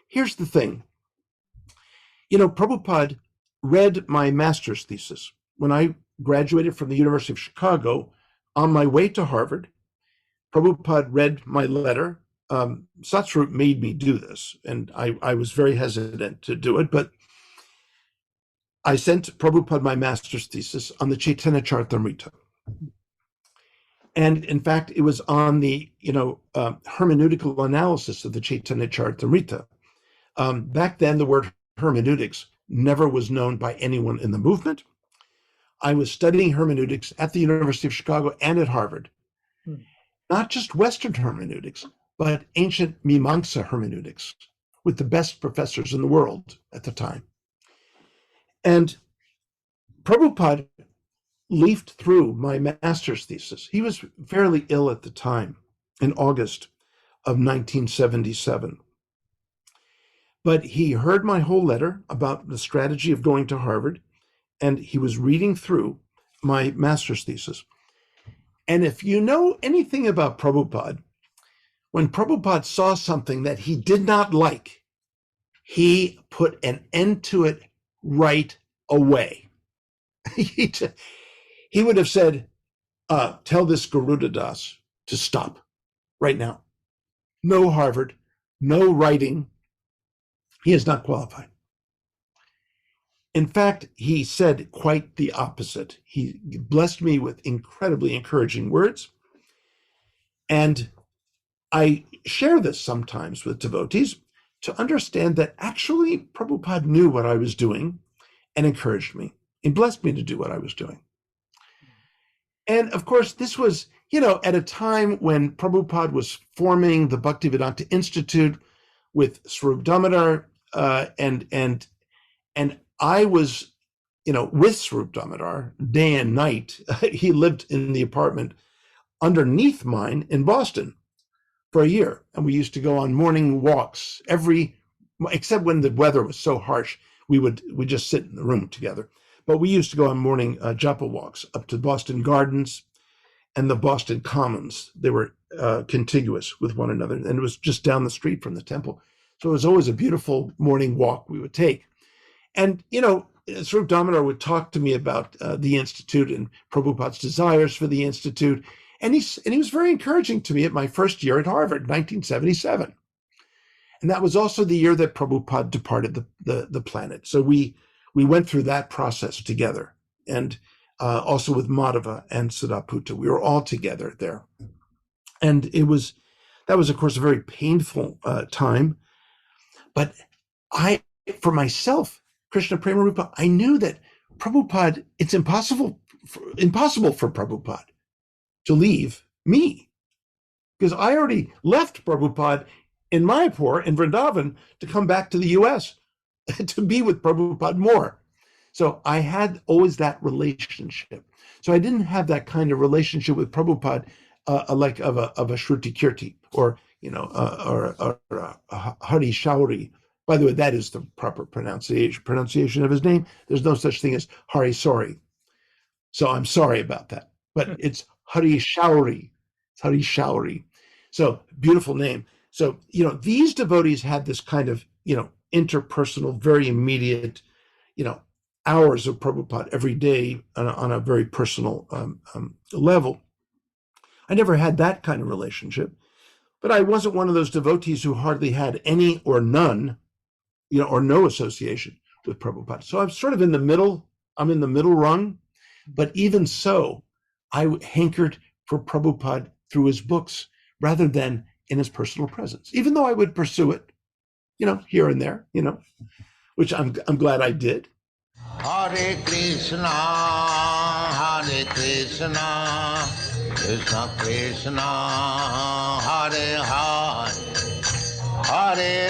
here's the thing. Prabhupada read my master's thesis. When I graduated from the University of Chicago, on my way to Harvard, Prabhupada read my letter. Satsvarup made me do this, and I was very hesitant to do it, but I sent Prabhupada my master's thesis on the Chaitanya Charitamrita. And in fact, it was on the hermeneutical analysis of the Chaitanya Charitamrita. Back then, the word hermeneutics never was known by anyone in the movement. I was studying hermeneutics at the University of Chicago and at Harvard. Not just Western hermeneutics, but ancient Mimamsa hermeneutics with the best professors in the world at the time. And Prabhupada leafed through my master's thesis. He was fairly ill at the time, in August of 1977. But he heard my whole letter about the strategy of going to Harvard, and he was reading through my master's thesis. And if you know anything about Prabhupada, when Prabhupada saw something that he did not like, he put an end to it right away. He would have said, tell this Garuda Dasa to stop right now. No Harvard, no writing. He is not qualified. In fact, he said quite the opposite. He blessed me with incredibly encouraging words. And I share this sometimes with devotees to understand that actually Prabhupada knew what I was doing and encouraged me and blessed me to do what I was doing. And of course, this was, at a time when Prabhupada was forming the Bhaktivedanta Institute with Srila Damodar, and I was, with Srila Damodar day and night. He lived in the apartment underneath mine in Boston for a year. And we used to go on morning walks except when the weather was so harsh, we just sit in the room together. But we used to go on morning japa walks up to Boston Gardens and the Boston Commons. They were contiguous with one another, and it was just down the street from the temple. So it was always a beautiful morning walk we would take. And, Srila Damodar would talk to me about the Institute and Prabhupada's desires for the Institute. And he was very encouraging to me at my first year at Harvard, 1977. And that was also the year that Prabhupada departed the planet. So we went through that process together, and also with Madhava and Siddhaputta. We were all together there. And that was, of course, a very painful time. But for myself, Krishna Prema Rupa, I knew that Prabhupada, it's impossible for Prabhupada to leave me, because I already left Prabhupada in Mayapur, in Vrindavan, to come back to the US to be with Prabhupada more. So I had always that relationship. So I didn't have that kind of relationship with Prabhupada, like of a Shruti Kirti or Hari Shauri. By the way, that is the proper pronunciation of his name. There's no such thing as Hari Sori. So I'm sorry about that. But it's Hari Shauri. It's Hari Shauri. So beautiful name. So, these devotees had this kind of, interpersonal, very immediate, hours of Prabhupada every day on a very personal level. I never had that kind of relationship, but I wasn't one of those devotees who hardly had any or none, or no association with Prabhupada. So I'm sort of in the middle. I'm in the middle rung, but even so, I hankered for Prabhupada through his books rather than in his personal presence, even though I would pursue it, here and there, which I'm glad I did. Hare Krishna, Krishna Krishna, Hare Hare, Hare